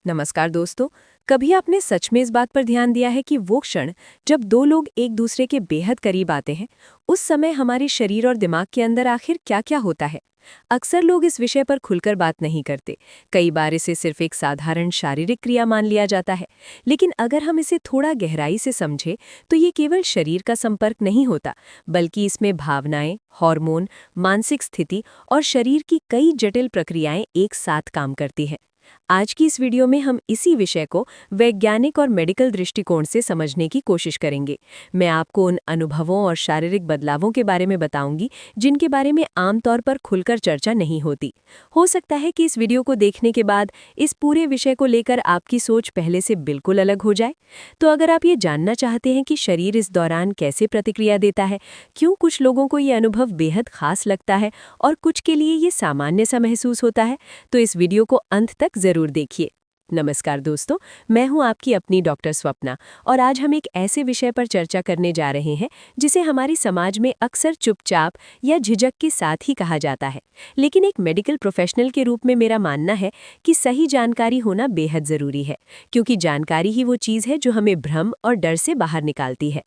नमस्कार दोस्तों। कभी आपने सच में इस बात पर ध्यान दिया है कि वो क्षण जब दो लोग एक दूसरे के बेहद करीब आते हैं, उस समय हमारे शरीर और दिमाग के अंदर आखिर क्या-क्या होता है? अक्सर लोग इस विषय पर खुलकर बात नहीं करते। कई बार इसे सिर्फ एक साधारण शारीरिक क्रिया मान लिया जाता है। लेकिन अगर हम इसे थोड़ा गहराई से समझें, तो ये केवल शरीर का संपर्क नहीं होता, बल्कि इसमें भावनाएं, हार्मोन, मानसिक स्थिति और शरीर की कई जटिल प्रक्रियाएं एक साथ काम करती हैं। आज की इस वीडियो में हम इसी विषय को वैज्ञानिक और मेडिकल दृष्टिकोण से समझने की कोशिश करेंगे। मैं आपको उन अनुभवों और शारीरिक बदलावों के बारे में बताऊंगी जिनके बारे में आमतौर पर खुलकर चर्चा नहीं होती। हो सकता है कि इस वीडियो को देखने के बाद इस पूरे विषय को लेकर आपकी सोच पहले से बिल्कुल अलग हो जाए। तो अगर आप ये जानना चाहते हैं कि शरीर इस दौरान कैसे प्रतिक्रिया देता है, क्यों कुछ लोगों को ये अनुभव बेहद खास लगता है और कुछ के लिए ये सामान्य सा महसूस होता है, तो इस वीडियो को अंत तक जरूर देखिए। नमस्कार दोस्तों, मैं हूं आपकी अपनी डॉक्टर स्वप्ना और आज हम एक ऐसे विषय पर चर्चा करने जा रहे हैं जिसे हमारी समाज में अक्सर चुपचाप या झिझक के साथ ही कहा जाता है। लेकिन एक मेडिकल प्रोफेशनल के रूप में मेरा मानना है कि सही जानकारी होना बेहद जरूरी है, क्योंकि जानकारी ही वो चीज़ है जो हमें भ्रम और डर से बाहर निकालती है।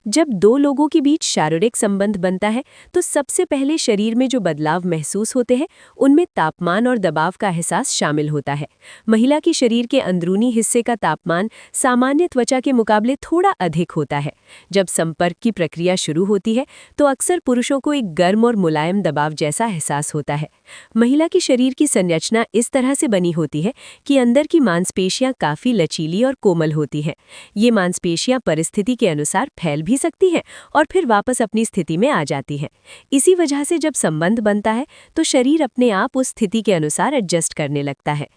जब दो लोगों के बीच शारीरिक संबंध बनता है, तो सबसे पहले शरीर में जो बदलाव महसूस होते हैं, उनमें तापमान और दबाव का एहसास शामिल होता है। महिला की शरीर के अंदरूनी हिस्से का तापमान सामान्य त्वचा के मुकाबले थोड़ा अधिक होता है। जब संपर्क की प्रक्रिया शुरू होती है, तो अक्सर पुरुषों को एक गर्म और मुलायम दबाव जैसा एहसास होता है। महिला की शरीर की संरचना इस तरह से बनी होती है कि अंदर की मांसपेशियां काफी लचीली और कोमल होती हैं। ये मांसपेशियां परिस्थिति के अनुसार फैल भी सकती हैं और फिर वापस अपनी स्थिति में आ जाती हैं। इसी वजह से जब संबंध बनता है, तो शरीर अपने आप उस स्थिति के अनुसार एडजस्ट करने लगता है।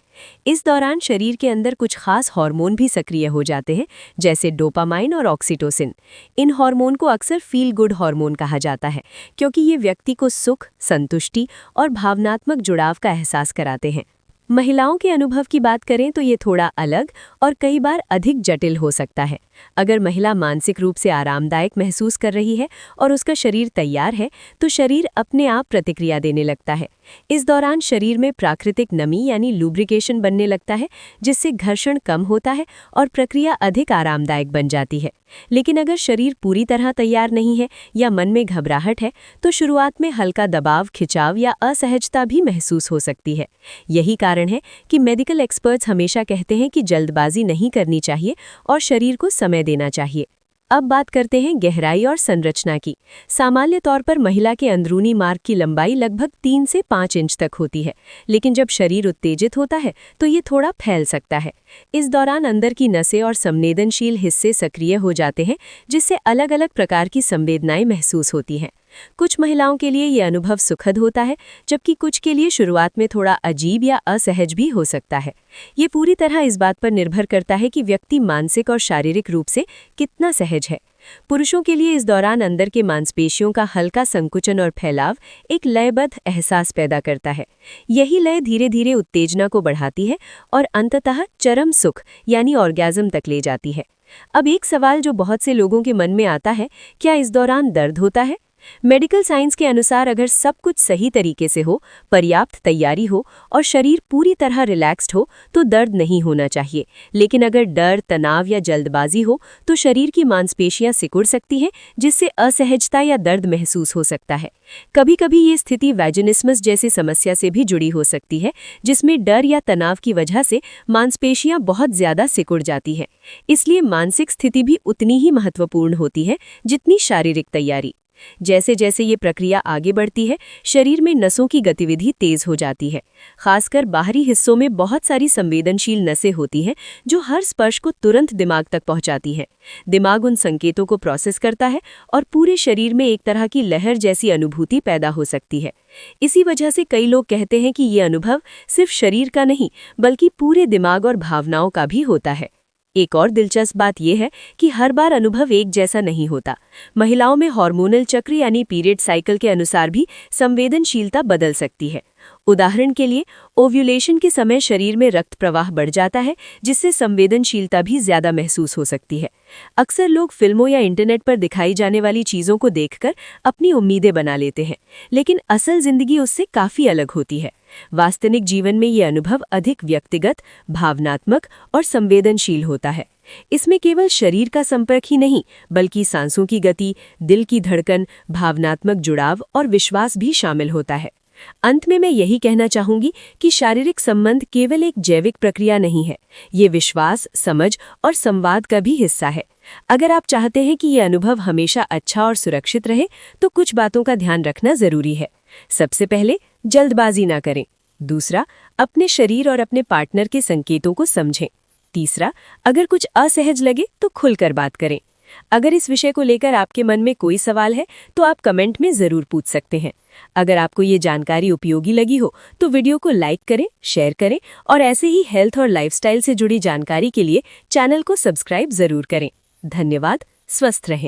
इस दौरान शरीर के अंदर कुछ खास हार्मोन भी सक्रिय हो जाते हैं, जैसे डोपामाइन और ऑक्सीटोसिन। इन हार्मोन को अक्सर फील गुड हार्मोन कहा जाता है, क्योंकि ये व्यक्ति को सुख, संतुष्टि और भावनात्मक जुड़ाव का एहसास कराते हैं। महिलाओं के अनुभव की बात करें तो ये थोड़ा अलग और कई बार अधिक जटिल हो सकता है। अगर महिला मानसिक रूप से आरामदायक महसूस कर रही है और उसका शरीर तैयार है, तो शरीर अपने आप प्रतिक्रिया देने लगता है। इस दौरान शरीर में प्राकृतिक नमी यानी लुब्रिकेशन बनने लगता है, जिससे घर्षण कम होता है और प्रक्रिया अधिक आरामदायक बन जाती है। लेकिन अगर शरीर पूरी तरह तैयार नहीं है या मन में घबराहट है, तो शुरुआत में हल्का दबाव, खिंचाव या असहजता भी महसूस हो सकती है। यही कारण है कि मेडिकल एक्सपर्ट्स हमेशा कहते हैं कि जल्दबाजी नहीं करनी चाहिए और शरीर को समय देना चाहिए। अब बात करते हैं गहराई और संरचना की। सामान्य तौर पर महिला के अंदरूनी मार्ग की लंबाई लगभग 3 से 5 इंच तक होती है, लेकिन जब शरीर उत्तेजित होता है तो ये थोड़ा फैल सकता है। इस दौरान अंदर की नसें और संवेदनशील हिस्से सक्रिय हो जाते हैं, जिससे अलग-अलग प्रकार की संवेदनाएं महसूस होती हैं। कुछ महिलाओं के लिए ये अनुभव सुखद होता है, जबकि कुछ के लिए शुरुआत में थोड़ा अजीब या असहज भी हो सकता है। ये पूरी तरह इस बात पर निर्भर करता है कि व्यक्ति मानसिक और शारीरिक रूप से कितना सहज है। पुरुषों के लिए इस दौरान अंदर के मांसपेशियों का हल्का संकुचन और फैलाव एक लयबद्ध एहसास पैदा करता है। यही लय धीरे धीरे उत्तेजना को बढ़ाती है और अंततः चरम सुख यानी ऑर्गेज़म तक ले जाती है। अब एक सवाल जो बहुत से लोगों के मन में आता है, क्या इस दौरान दर्द होता है? मेडिकल साइंस के अनुसार अगर सब कुछ सही तरीके से हो, पर्याप्त तैयारी हो और शरीर पूरी तरह रिलैक्स्ड हो, तो दर्द नहीं होना चाहिए। लेकिन अगर डर, तनाव या जल्दबाजी हो, तो शरीर की मांसपेशियां सिकुड़ सकती हैं, जिससे असहजता या दर्द महसूस हो सकता है। कभी-कभी ये स्थिति वैजिनिस्मस जैसी समस्या से भी जुड़ी हो सकती है, जिसमें डर या तनाव की वजह से मांसपेशियां बहुत ज्यादा सिकुड़ जाती हैं। इसलिए मानसिक स्थिति भी उतनी ही महत्वपूर्ण होती है जितनी शारीरिक तैयारी। जैसे जैसे ये प्रक्रिया आगे बढ़ती है, शरीर में नसों की गतिविधि तेज हो जाती है। खासकर बाहरी हिस्सों में बहुत सारी संवेदनशील नसें होती हैं, जो हर स्पर्श को तुरंत दिमाग तक पहुंचाती हैं। दिमाग उन संकेतों को प्रोसेस करता है और पूरे शरीर में एक तरह की लहर जैसी अनुभूति पैदा हो सकती है। इसी वजह से कई लोग कहते हैं कि ये अनुभव सिर्फ शरीर का नहीं, बल्कि पूरे दिमाग और भावनाओं का भी होता है। एक और दिलचस्प बात यह है कि हर बार अनुभव एक जैसा नहीं होता। महिलाओं में हार्मोनल चक्र यानी पीरियड साइकिल के अनुसार भी संवेदनशीलता बदल सकती है। उदाहरण के लिए ओव्यूलेशन के समय शरीर में रक्त प्रवाह बढ़ जाता है, जिससे संवेदनशीलता भी ज्यादा महसूस हो सकती है। अक्सर लोग फिल्मों या इंटरनेट पर दिखाई जाने वाली चीजों को देखकर अपनी उम्मीदें बना लेते हैं, लेकिन असल जिंदगी उससे काफी अलग होती है। वास्तविक जीवन में ये अनुभव अधिक व्यक्तिगत, भावनात्मक और संवेदनशील होता है। इसमें केवल शरीर का संपर्क ही नहीं, बल्कि सांसों की गति, दिल की धड़कन, भावनात्मक जुड़ाव और विश्वास भी शामिल होता है। अंत में मैं यही कहना चाहूंगी कि शारीरिक संबंध केवल एक जैविक प्रक्रिया नहीं है, ये विश्वास, समझ और संवाद का भी हिस्सा है। अगर आप चाहते हैं कि ये अनुभव हमेशा अच्छा और सुरक्षित रहे, तो कुछ बातों का ध्यान रखना जरूरी है। सबसे पहले, जल्दबाजी ना करें। दूसरा, अपने शरीर और अपने पार्टनर के संकेतों को समझें। तीसरा, अगर कुछ असहज लगे तो खुलकर बात करें। अगर इस विषय को लेकर आपके मन में कोई सवाल है तो आप कमेंट में जरूर पूछ सकते हैं। अगर आपको ये जानकारी उपयोगी लगी हो तो वीडियो को लाइक करें, शेयर करें और ऐसे ही हेल्थ और लाइफस्टाइल से जुड़ी जानकारी के लिए चैनल को सब्सक्राइब जरूर करें। धन्यवाद। स्वस्थ रहें।